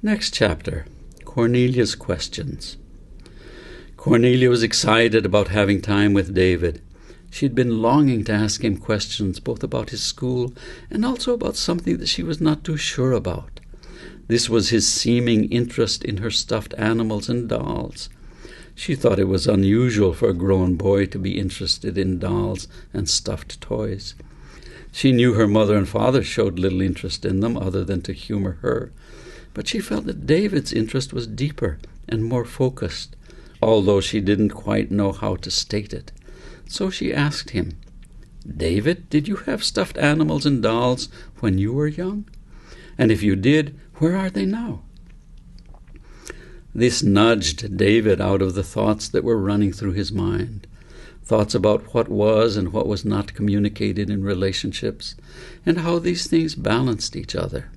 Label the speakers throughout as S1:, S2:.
S1: Next chapter, Cornelia's questions. Cornelia was excited about having time with David. She had been longing to ask him questions both about his school and also about something that she was not too sure about. This was his seeming interest in her stuffed animals and dolls. She thought it was unusual for a grown boy to be interested in dolls and stuffed toys. She knew her mother and father showed little interest in them other than to humor her, but she felt that David's interest was deeper and more focused, although she didn't quite know how to state it. So she asked him, "David, did you have stuffed animals and dolls when you were young? And if you did, where are they now?" This nudged David out of the thoughts that were running through his mind, thoughts about what was and what was not communicated in relationships, and how these things balanced each other.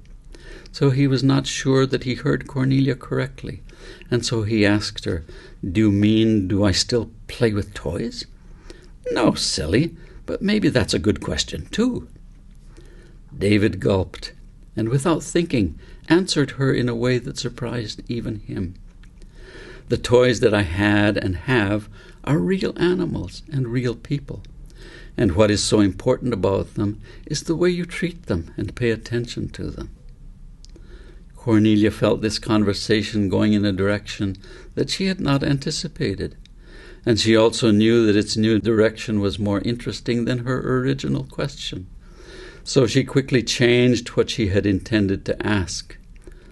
S1: So he was not sure that he heard Cornelia correctly, and so he asked her, "Do you mean, do I still play with toys?" "No, silly, but maybe that's a good question, too." David gulped, and without thinking, answered her in a way that surprised even him. "The toys that I had and have are real animals and real people, and what is so important about them is the way you treat them and pay attention to them." Cornelia felt this conversation going in a direction that she had not anticipated, and she also knew that its new direction was more interesting than her original question. So she quickly changed what she had intended to ask.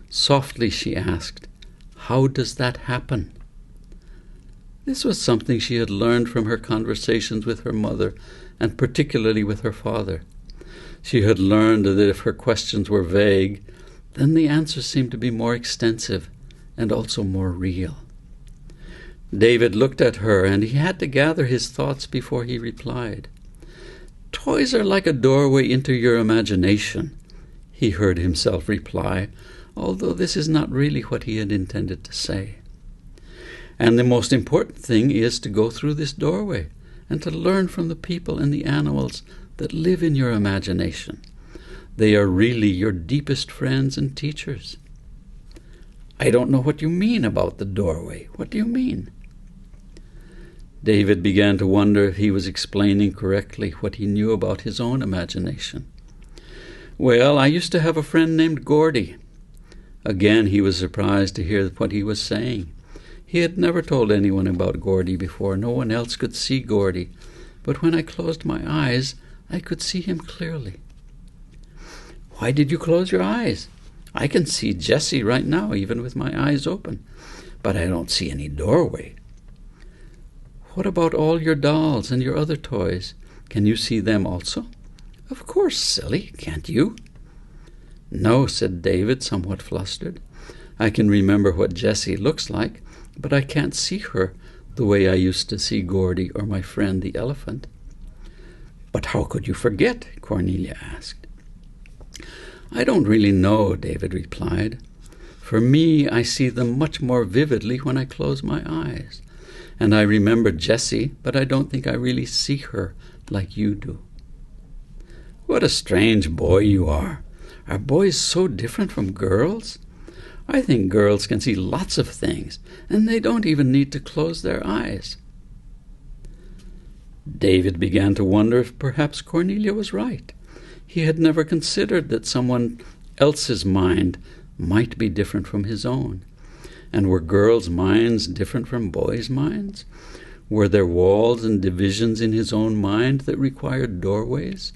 S1: Softly she asked, "How does that happen?" This was something she had learned from her conversations with her mother, and particularly with her father. She had learned that if her questions were vague, then the answers seemed to be more extensive and also more real. David looked at her, and he had to gather his thoughts before he replied. "Toys are like a doorway into your imagination," he heard himself reply, although this is not really what he had intended to say. "And the most important thing is to go through this doorway and to learn from the people and the animals that live in your imagination. They are really your deepest friends and teachers." "I don't know what you mean about the doorway. What do you mean?" David began to wonder if he was explaining correctly what he knew about his own imagination. "Well, I used to have a friend named Gordy." Again he was surprised to hear what he was saying. He had never told anyone about Gordy before. No one else could see Gordy, but when I closed my eyes, I could see him clearly. "Why did you close your eyes? I can see Jessie right now, even with my eyes open, but I don't see any doorway." "What about all your dolls and your other toys? Can you see them also?" "Of course, silly, can't you?" "No," said David, somewhat flustered. "I can remember what Jessie looks like, but I can't see her the way I used to see Gordy or my friend the elephant." "But how could you forget?" Cornelia asked. "I don't really know," David replied. "For me, I see them much more vividly when I close my eyes. And I remember Jessie, but I don't think I really see her like you do." "What a strange boy you are. Are boys so different from girls? I think girls can see lots of things, and they don't even need to close their eyes." David began to wonder if perhaps Cornelia was right. He had never considered that someone else's mind might be different from his own. And were girls' minds different from boys' minds? Were there walls and divisions in his own mind that required doorways,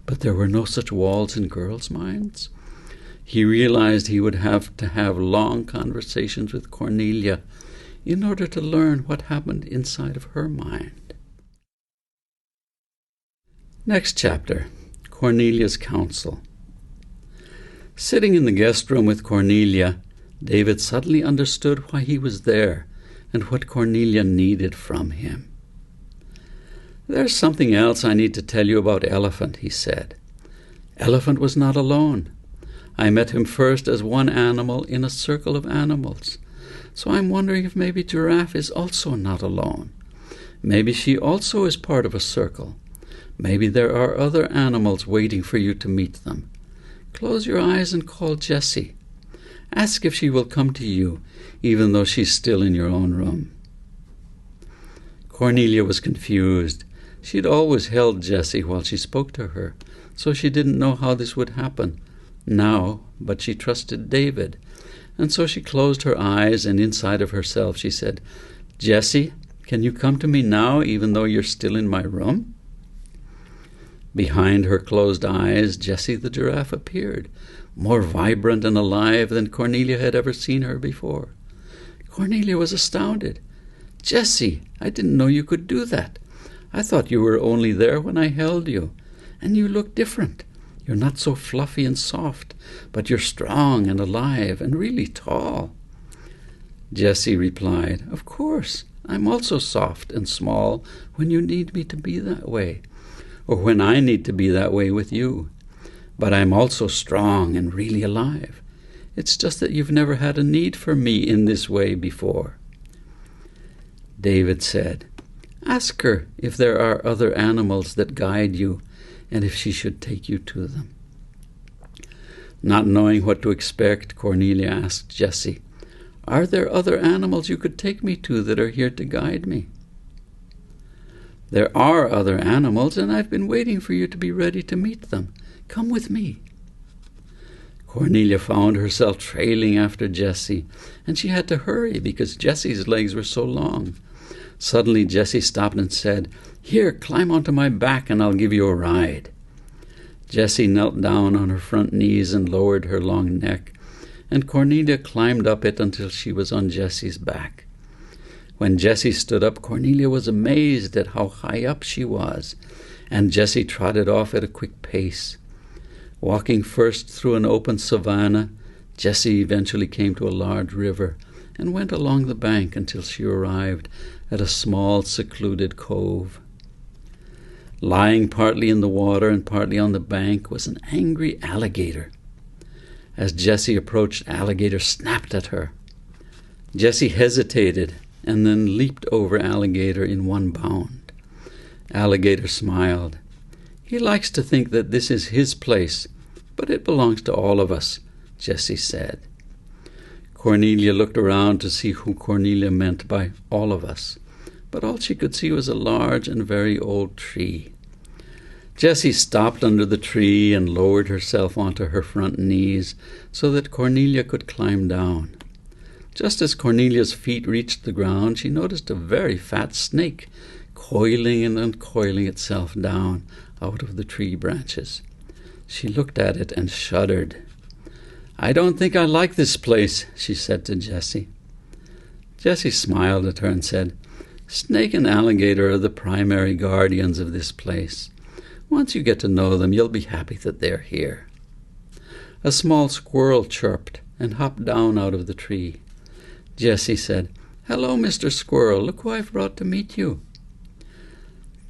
S1: but there were no such walls in girls' minds? He realized he would have to have long conversations with Cornelia in order to learn what happened inside of her mind. Next chapter, Cornelia's counsel. Sitting in the guest room with Cornelia, David suddenly understood why he was there and what Cornelia needed from him. "There's something else I need to tell you about Elephant," he said. "Elephant was not alone. I met him first as one animal in a circle of animals. So I'm wondering if maybe Giraffe is also not alone. Maybe she also is part of a circle. Maybe there are other animals waiting for you to meet them. Close your eyes and call Jessie. Ask if she will come to you, even though she's still in your own room." Cornelia was confused. She had always held Jessie while she spoke to her, so she didn't know how this would happen now, but she trusted David. And so she closed her eyes, and inside of herself she said, "Jessie, can you come to me now, even though you're still in my room?" Behind her closed eyes, Jessie the giraffe appeared, more vibrant and alive than Cornelia had ever seen her before. Cornelia was astounded. "Jessie, I didn't know you could do that. I thought you were only there when I held you. And you look different. You're not so fluffy and soft, but you're strong and alive and really tall." Jessie replied, "Of course, I'm also soft and small when you need me to be that way, or when I need to be that way with you. But I'm also strong and really alive. It's just that you've never had a need for me in this way before." David said, "Ask her if there are other animals that guide you, and if she should take you to them." Not knowing what to expect, Cornelia asked Jessie, "Are there other animals you could take me to that are here to guide me?" "There are other animals, and I've been waiting for you to be ready to meet them. Come with me." Cornelia found herself trailing after Jessie, and she had to hurry because Jessie's legs were so long. Suddenly Jessie stopped and said, "Here, climb onto my back and I'll give you a ride." Jessie knelt down on her front knees and lowered her long neck, and Cornelia climbed up it until she was on Jessie's back. When Jessie stood up, Cornelia was amazed at how high up she was, and Jessie trotted off at a quick pace. Walking first through an open savanna, Jessie eventually came to a large river and went along the bank until she arrived at a small, secluded cove. Lying partly in the water and partly on the bank was an angry alligator. As Jessie approached, Alligator snapped at her. Jessie hesitated and then leaped over Alligator in one bound. Alligator smiled. "He likes to think that this is his place, but it belongs to all of us," Jessie said. Cornelia looked around to see who Cornelia meant by all of us, but all she could see was a large and very old tree. Jessie stopped under the tree and lowered herself onto her front knees so that Cornelia could climb down. Just as Cornelia's feet reached the ground, she noticed a very fat snake coiling and uncoiling itself down out of the tree branches. She looked at it and shuddered. "I don't think I like this place," she said to Jessie. Jessie smiled at her and said, "Snake and alligator are the primary guardians of this place. Once you get to know them, you'll be happy that they're here." A small squirrel chirped and hopped down out of the tree. Jessie said, "Hello, Mr. Squirrel. Look who I've brought to meet you."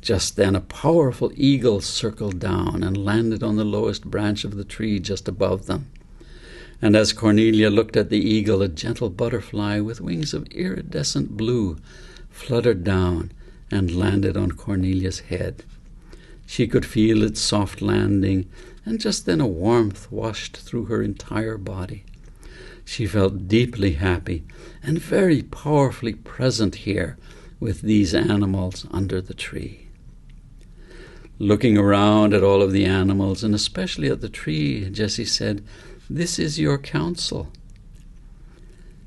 S1: Just then a powerful eagle circled down and landed on the lowest branch of the tree just above them. And as Cornelia looked at the eagle, a gentle butterfly with wings of iridescent blue fluttered down and landed on Cornelia's head. She could feel its soft landing, and just then a warmth washed through her entire body. She felt deeply happy and very powerfully present here with these animals under the tree. Looking around at all of the animals, and especially at the tree, Jessie said, "This is your council."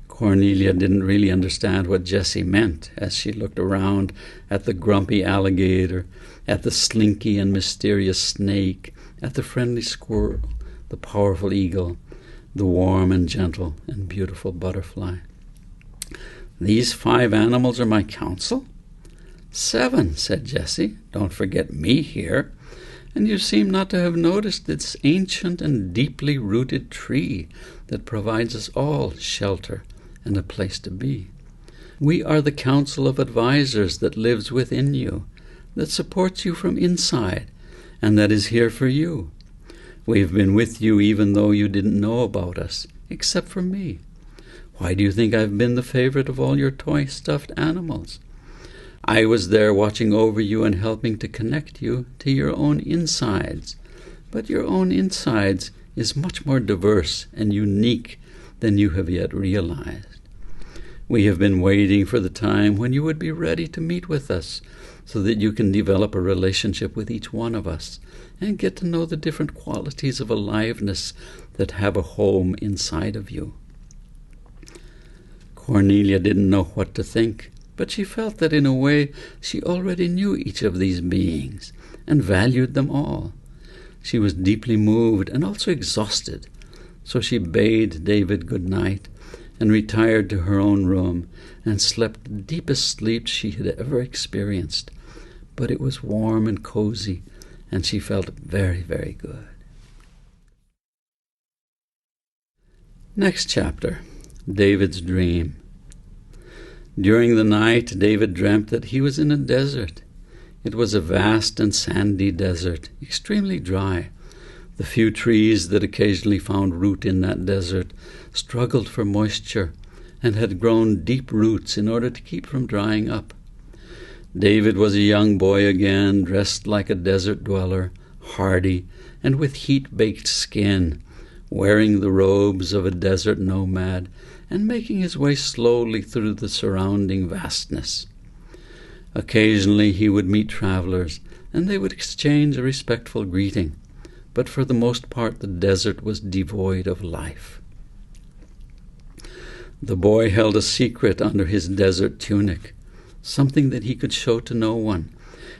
S1: Cornelia didn't really understand what Jessie meant as she looked around at the grumpy alligator, at the slinky and mysterious snake, at the friendly squirrel, the powerful eagle, the warm and gentle and beautiful butterfly. "These 5 animals are my council?" "7, said Jessie. "Don't forget me here. And you seem not to have noticed this ancient and deeply rooted tree that provides us all shelter and a place to be. We are the council of advisors that lives within you, that supports you from inside, and that is here for you. We've been with you even though you didn't know about us, except for me. Why do you think I've been the favorite of all your toy stuffed animals? I was there watching over you and helping to connect you to your own insides. But your own insides is much more diverse and unique than you have yet realized. We have been waiting for the time when you would be ready to meet with us so that you can develop a relationship with each one of us and get to know the different qualities of aliveness that have a home inside of you. Cornelia didn't know what to think, but she felt that in a way she already knew each of these beings and valued them all. She was deeply moved and also exhausted, so she bade David good night and retired to her own room and slept the deepest sleep she had ever experienced. But it was warm and cozy, and she felt very, very good. Next chapter, David's dream. During the night, David dreamt that he was in a desert. It was a vast and sandy desert, extremely dry. The few trees that occasionally found root in that desert struggled for moisture and had grown deep roots in order to keep from drying up. David was a young boy again, dressed like a desert dweller, hardy and with heat-baked skin, wearing the robes of a desert nomad and making his way slowly through the surrounding vastness. Occasionally he would meet travelers, and they would exchange a respectful greeting, but for the most part the desert was devoid of life. The boy held a secret under his desert tunic, something that he could show to no one,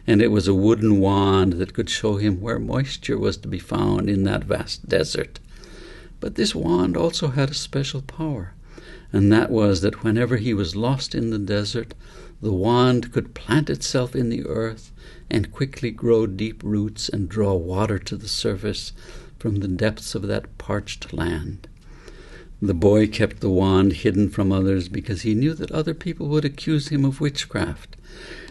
S1: and it was a wooden wand that could show him where moisture was to be found in that vast desert. But this wand also had a special power, and that was that whenever he was lost in the desert, the wand could plant itself in the earth and quickly grow deep roots and draw water to the surface from the depths of that parched land. The boy kept the wand hidden from others because he knew that other people would accuse him of witchcraft,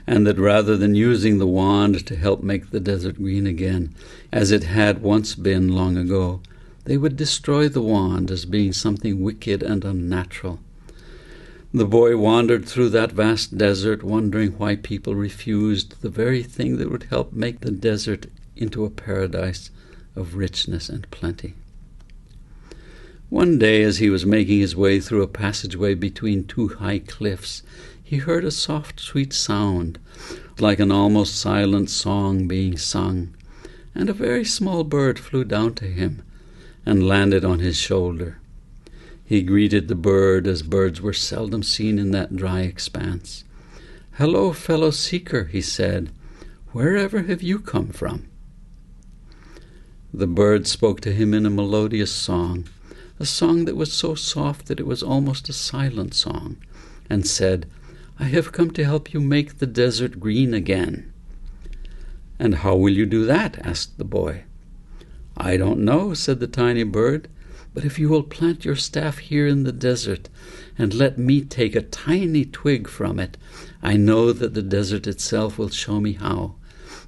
S1: and that rather than using the wand to help make the desert green again, as it had once been long ago, they would destroy the wand as being something wicked and unnatural. The boy wandered through that vast desert, wondering why people refused the very thing that would help make the desert into a paradise of richness and plenty. One day, as he was making his way through a passageway between two high cliffs, he heard a soft, sweet sound, like an almost silent song being sung, and a very small bird flew down to him and landed on his shoulder. He greeted the bird as birds were seldom seen in that dry expanse. "Hello, fellow seeker," he said. "Wherever have you come from?" The bird spoke to him in a melodious song, a song that was so soft that it was almost a silent song, and said, "I have come to help you make the desert green again." "And how will you do that?" asked the boy. "I don't know," said the tiny bird, "but if you will plant your staff here in the desert and let me take a tiny twig from it, I know that the desert itself will show me how,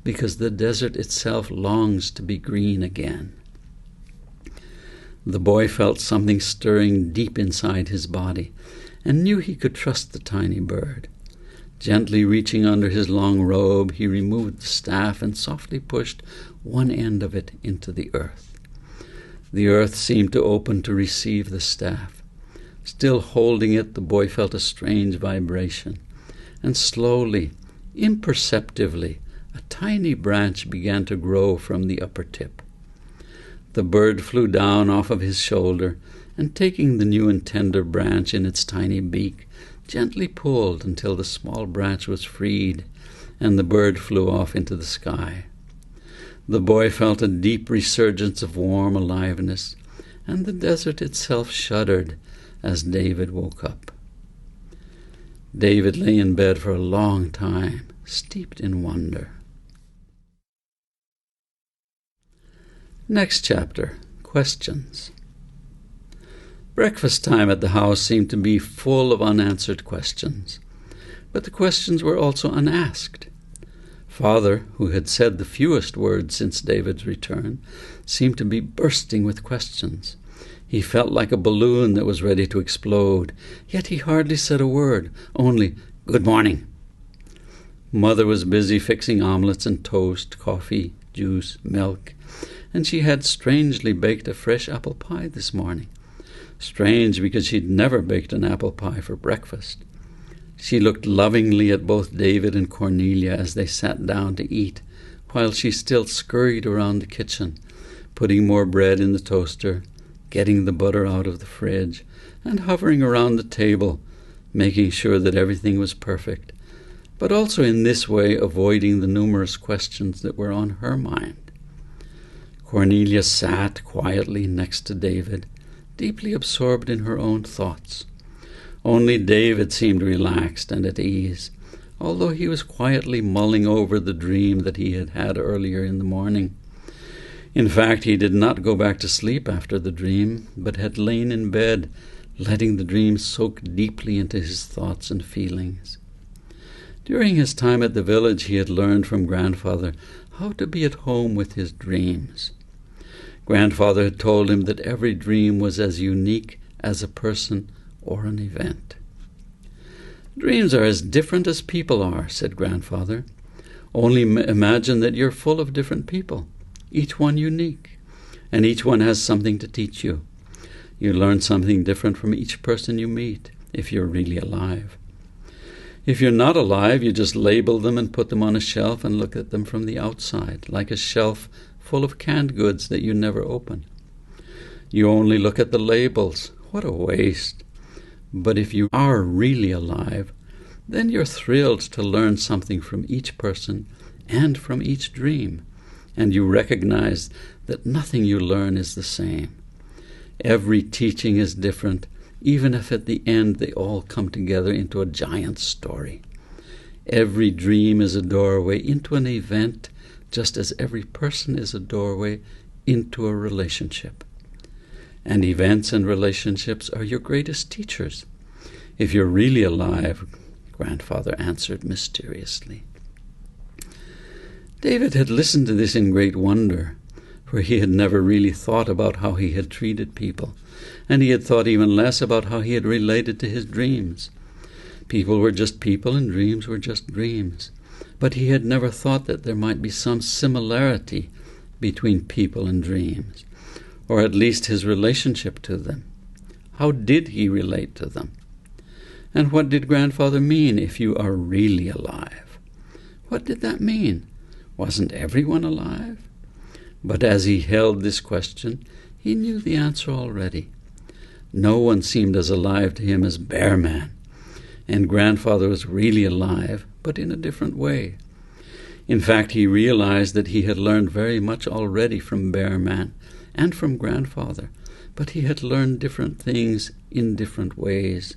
S1: because the desert itself longs to be green again." The boy felt something stirring deep inside his body and knew he could trust the tiny bird. Gently reaching under his long robe, he removed the staff and softly pushed one end of it into the earth. The earth seemed to open to receive the staff. Still holding it, the boy felt a strange vibration, and slowly, imperceptibly, a tiny branch began to grow from the upper tip. The bird flew down off of his shoulder, and taking the new and tender branch in its tiny beak, gently pulled until the small branch was freed, and the bird flew off into the sky. The boy felt a deep resurgence of warm aliveness, and the desert itself shuddered as David woke up. David lay in bed for a long time, steeped in wonder. Next chapter, questions. Breakfast time at the house seemed to be full of unanswered questions, but the questions were also unasked. Father, who had said the fewest words since David's return, seemed to be bursting with questions. He felt like a balloon that was ready to explode, yet he hardly said a word, only, "Good morning." Mother was busy fixing omelets and toast, coffee, juice, milk, and she had strangely baked a fresh apple pie this morning. Strange, because she'd never baked an apple pie for breakfast. She looked lovingly at both David and Cornelia as they sat down to eat, while she still scurried around the kitchen, putting more bread in the toaster, getting the butter out of the fridge, and hovering around the table, making sure that everything was perfect, but also in this way avoiding the numerous questions that were on her mind. Cornelia sat quietly next to David, deeply absorbed in her own thoughts. Only David seemed relaxed and at ease, although he was quietly mulling over the dream that he had had earlier in the morning. In fact, he did not go back to sleep after the dream, but had lain in bed, letting the dream soak deeply into his thoughts and feelings. During his time at the village, he had learned from Grandfather how to be at home with his dreams. Grandfather had told him that every dream was as unique as a person or an event. "Dreams are as different as people are," said Grandfather. "Only imagine that you're full of different people, each one unique, and each one has something to teach you. You learn something different from each person you meet, if you're really alive. If you're not alive, you just label them and put them on a shelf and look at them from the outside, like a shelf full of canned goods that you never open. You only look at the labels. What a waste. But if you are really alive, then you're thrilled to learn something from each person and from each dream, and you recognize that nothing you learn is the same. Every teaching is different, even if at the end they all come together into a giant story. Every dream is a doorway into an event, just as every person is a doorway into a relationship. And events and relationships are your greatest teachers. If you're really alive," Grandfather answered mysteriously. David had listened to this in great wonder, for he had never really thought about how he had treated people, and he had thought even less about how he had related to his dreams. People were just people and dreams were just dreams, but he had never thought that there might be some similarity between people and dreams, or at least his relationship to them. How did he relate to them? And what did Grandfather mean, if you are really alive? What did that mean? Wasn't everyone alive? But as he held this question, he knew the answer already. No one seemed as alive to him as Bear Man, and Grandfather was really alive, but in a different way. In fact, he realized that he had learned very much already from Bear Man and from Grandfather, but he had learned different things in different ways,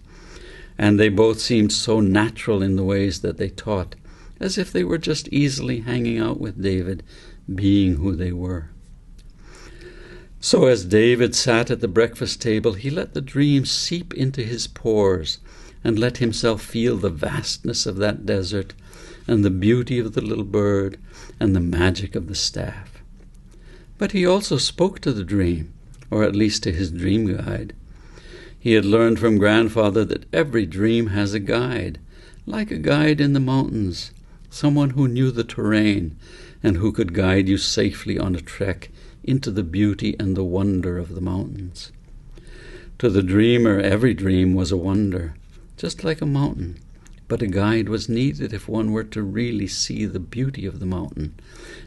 S1: and they both seemed so natural in the ways that they taught, as if they were just easily hanging out with David, being who they were. So as David sat at the breakfast table, he let the dream seep into his pores and let himself feel the vastness of that desert and the beauty of the little bird and the magic of the staff. But he also spoke to the dream, or at least to his dream guide. He had learned from Grandfather that every dream has a guide, like a guide in the mountains, someone who knew the terrain and who could guide you safely on a trek into the beauty and the wonder of the mountains. To the dreamer, every dream was a wonder, just like a mountain, but a guide was needed if one were to really see the beauty of the mountain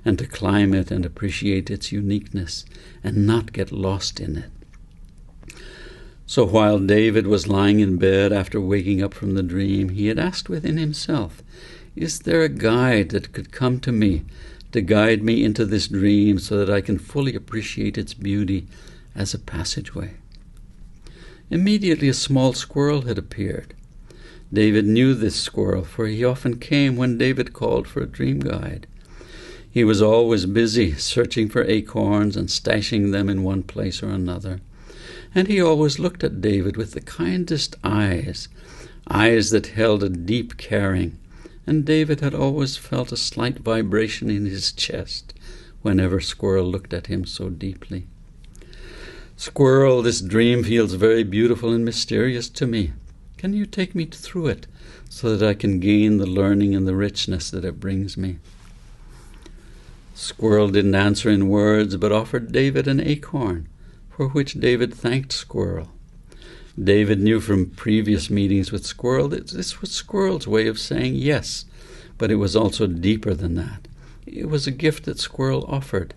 S1: and to climb it and appreciate its uniqueness and not get lost in it. So while David was lying in bed after waking up from the dream, he had asked within himself, "Is there a guide that could come to me to guide me into this dream so that I can fully appreciate its beauty as a passageway?" Immediately a small squirrel had appeared. David knew this squirrel, for he often came when David called for a dream guide. He was always busy searching for acorns and stashing them in one place or another. And he always looked at David with the kindest eyes, eyes that held a deep caring, and David had always felt a slight vibration in his chest whenever Squirrel looked at him so deeply. "Squirrel, this dream feels very beautiful and mysterious to me. Can you take me through it so that I can gain the learning and the richness that it brings me?" Squirrel didn't answer in words, but offered David an acorn, for which David thanked Squirrel. David knew from previous meetings with Squirrel that this was Squirrel's way of saying yes, but it was also deeper than that. It was a gift that Squirrel offered,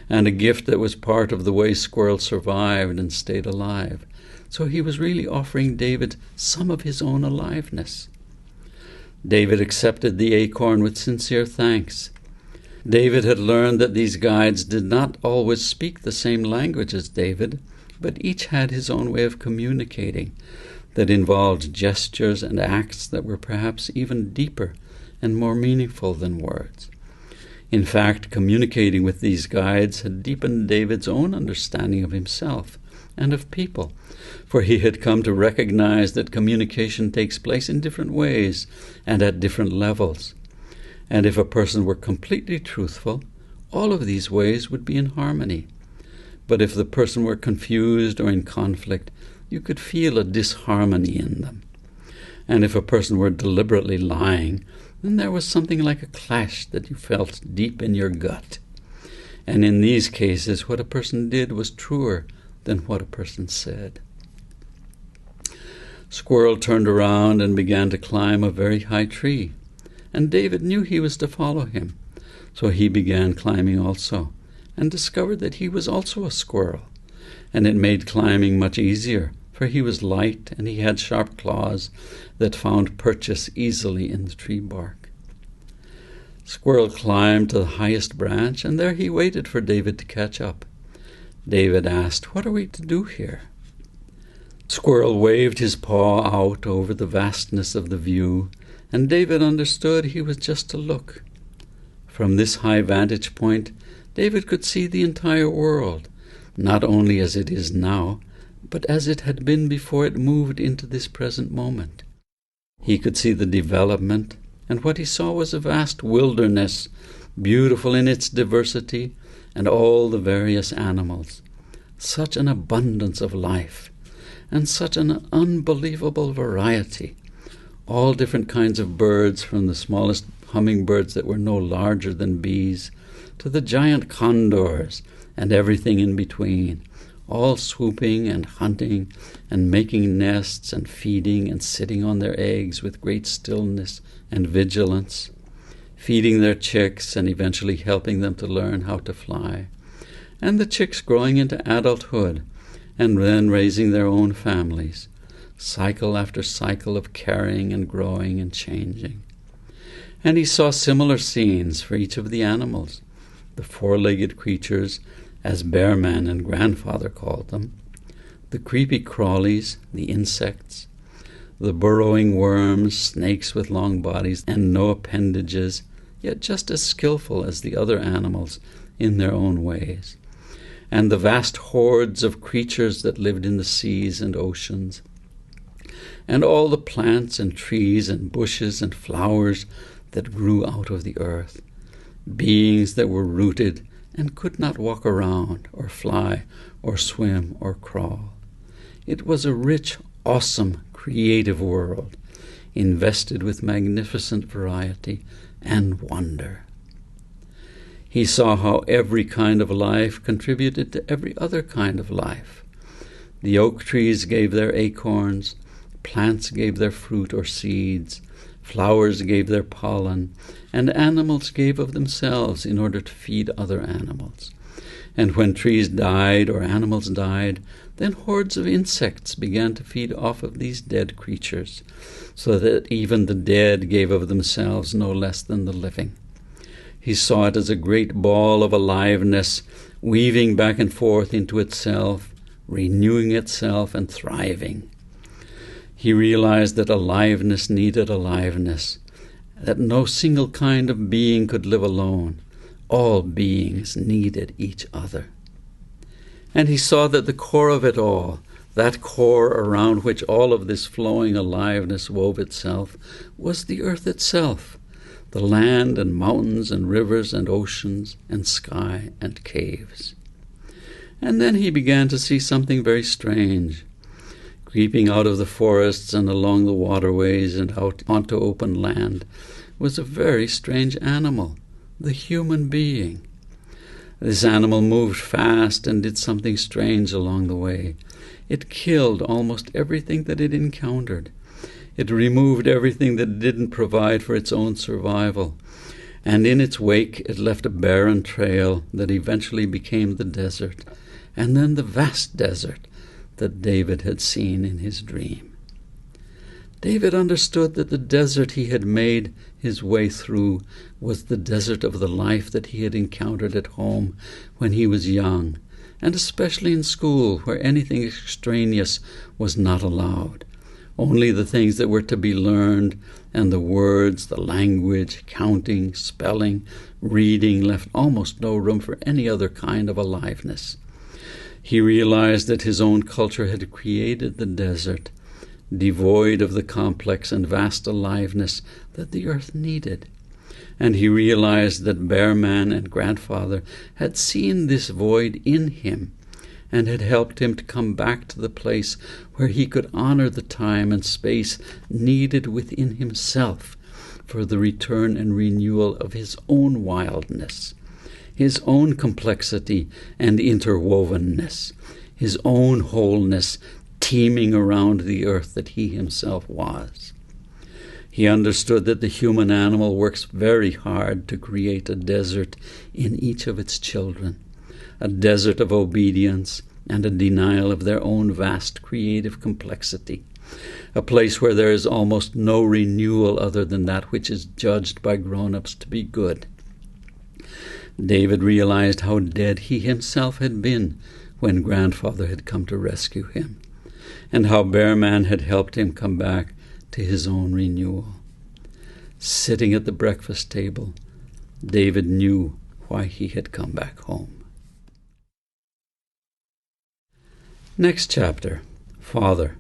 S1: and a gift that was part of the way Squirrel survived and stayed alive. So he was really offering David some of his own aliveness. David accepted the acorn with sincere thanks. David had learned that these guides did not always speak the same language as David, but each had his own way of communicating that involved gestures and acts that were perhaps even deeper and more meaningful than words. In fact, communicating with these guides had deepened David's own understanding of himself and of people, for he had come to recognize that communication takes place in different ways and at different levels. And if a person were completely truthful, all of these ways would be in harmony. But if the person were confused or in conflict, you could feel a disharmony in them. And if a person were deliberately lying, then there was something like a clash that you felt deep in your gut. And in these cases, what a person did was truer than what a person said. Squirrel turned around and began to climb a very high tree, and David knew he was to follow him. So he began climbing also, and discovered that he was also a squirrel, and it made climbing much easier, for he was light and he had sharp claws that found purchase easily in the tree bark. Squirrel climbed to the highest branch, and there he waited for David to catch up. David asked, "What are we to do here?" Squirrel waved his paw out over the vastness of the view, and David understood he was just to look. From this high vantage point, David could see the entire world, not only as it is now, but as it had been before it moved into this present moment. He could see the development, and what he saw was a vast wilderness, beautiful in its diversity, and all the various animals. Such an abundance of life, and such an unbelievable variety. All different kinds of birds, from the smallest hummingbirds that were no larger than bees, to the giant condors, and everything in between, all swooping and hunting and making nests and feeding and sitting on their eggs with great stillness and vigilance, feeding their chicks and eventually helping them to learn how to fly, and the chicks growing into adulthood and then raising their own families, cycle after cycle of carrying and growing and changing. And he saw similar scenes for each of the animals, the four-legged creatures, as Bearman and Grandfather called them, the creepy crawlies, the insects, the burrowing worms, snakes with long bodies and no appendages, yet just as skillful as the other animals in their own ways, and the vast hordes of creatures that lived in the seas and oceans, and all the plants and trees and bushes and flowers that grew out of the earth, beings that were rooted and could not walk around or fly or swim or crawl. It was a rich, awesome, creative world, invested with magnificent variety and wonder. He saw how every kind of life contributed to every other kind of life. The oak trees gave their acorns, plants gave their fruit or seeds, flowers gave their pollen, and animals gave of themselves in order to feed other animals. And when trees died or animals died, then hordes of insects began to feed off of these dead creatures, so that even the dead gave of themselves no less than the living. He saw it as a great ball of aliveness, weaving back and forth into itself, renewing itself and thriving. He realized that aliveness needed aliveness, that no single kind of being could live alone. All beings needed each other. And he saw that the core of it all, that core around which all of this flowing aliveness wove itself, was the earth itself, the land and mountains and rivers and oceans and sky and caves. And then he began to see something very strange. Creeping out of the forests and along the waterways and out onto open land was a very strange animal, the human being. This animal moved fast and did something strange along the way. It killed almost everything that it encountered. It removed everything that didn't provide for its own survival. And in its wake, it left a barren trail that eventually became the desert, and then the vast desert that David had seen in his dream. David understood that the desert he had made his way through was the desert of the life that he had encountered at home when he was young, and especially in school, where anything extraneous was not allowed. Only the things that were to be learned, and the words, the language, counting, spelling, reading left almost no room for any other kind of aliveness. He realized that his own culture had created the desert, devoid of the complex and vast aliveness that the earth needed. And he realized that Bearman and Grandfather had seen this void in him and had helped him to come back to the place where he could honor the time and space needed within himself for the return and renewal of his own wildness, his own complexity and interwovenness, his own wholeness teeming around the earth that he himself was. He understood that the human animal works very hard to create a desert in each of its children, a desert of obedience and a denial of their own vast creative complexity, a place where there is almost no renewal other than that which is judged by grown-ups to be good. David realized how dead he himself had been when Grandfather had come to rescue him, and how Bearman had helped him come back to his own renewal. Sitting at the breakfast table, David knew why he had come back home. Next chapter, Father.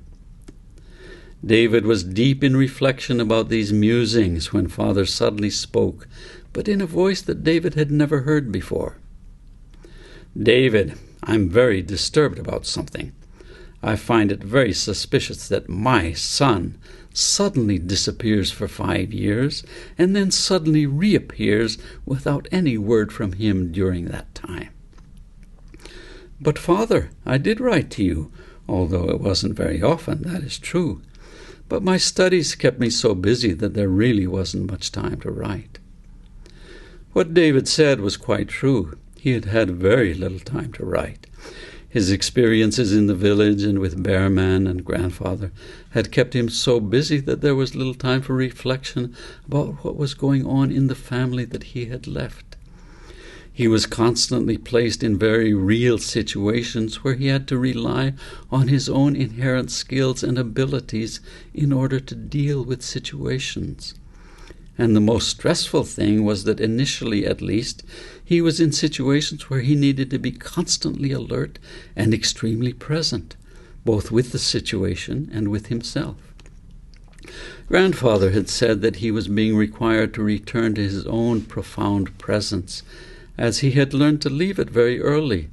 S1: David was deep in reflection about these musings when Father suddenly spoke, but in a voice that David had never heard before. "David, I'm very disturbed about something. I find it very suspicious that my son suddenly disappears for 5 years and then suddenly reappears without any word from him during that time." "But, Father, I did write to you, although it wasn't very often, that is true. But my studies kept me so busy that there really wasn't much time to write." What David said was quite true. He had had very little time to write. His experiences in the village and with Bearman and Grandfather had kept him so busy that there was little time for reflection about what was going on in the family that he had left. He was constantly placed in very real situations where he had to rely on his own inherent skills and abilities in order to deal with situations. And the most stressful thing was that initially, at least, he was in situations where he needed to be constantly alert and extremely present, both with the situation and with himself. Grandfather had said that he was being required to return to his own profound presence, as he had learned to leave it very early,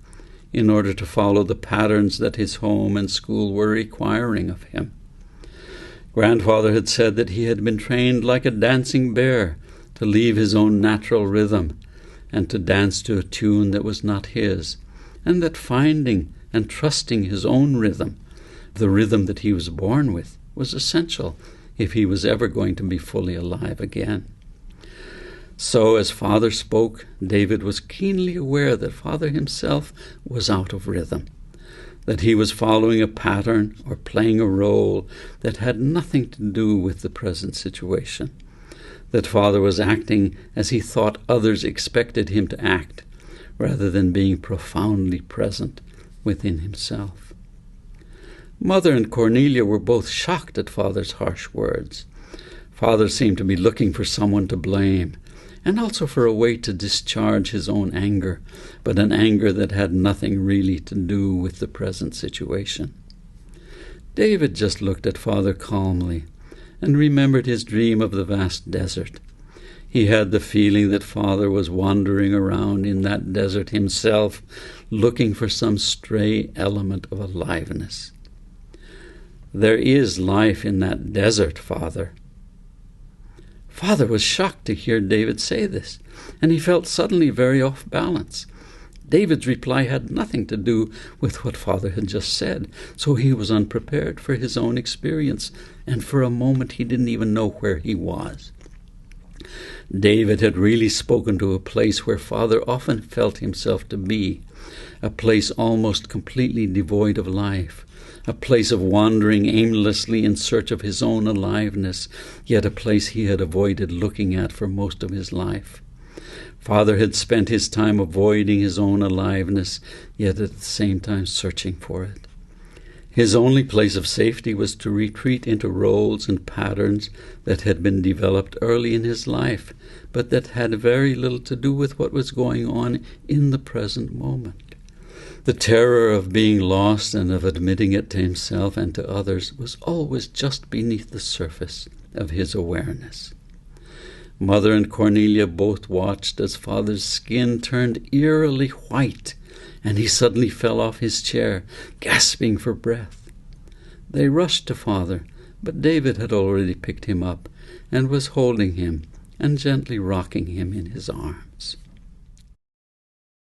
S1: in order to follow the patterns that his home and school were requiring of him. Grandfather had said that he had been trained like a dancing bear to leave his own natural rhythm and to dance to a tune that was not his, and that finding and trusting his own rhythm, the rhythm that he was born with, was essential if he was ever going to be fully alive again. So as Father spoke, David was keenly aware that Father himself was out of rhythm, that he was following a pattern or playing a role that had nothing to do with the present situation, that Father was acting as he thought others expected him to act, rather than being profoundly present within himself. Mother and Cornelia were both shocked at Father's harsh words. Father seemed to be looking for someone to blame, and also for a way to discharge his own anger, but an anger that had nothing really to do with the present situation. David just looked at Father calmly and remembered his dream of the vast desert. He had the feeling that Father was wandering around in that desert himself, looking for some stray element of aliveness. "There is life in that desert, Father." Father was shocked to hear David say this, and he felt suddenly very off balance. David's reply had nothing to do with what Father had just said, so he was unprepared for his own experience, and for a moment he didn't even know where he was. David had really spoken to a place where Father often felt himself to be, a place almost completely devoid of life, a place of wandering aimlessly in search of his own aliveness, yet a place he had avoided looking at for most of his life. Father had spent his time avoiding his own aliveness, yet at the same time searching for it. His only place of safety was to retreat into roles and patterns that had been developed early in his life, but that had very little to do with what was going on in the present moment. The terror of being lost and of admitting it to himself and to others was always just beneath the surface of his awareness. Mother and Cornelia both watched as Father's skin turned eerily white, and he suddenly fell off his chair, gasping for breath. They rushed to Father, but David had already picked him up and was holding him and gently rocking him in his arms.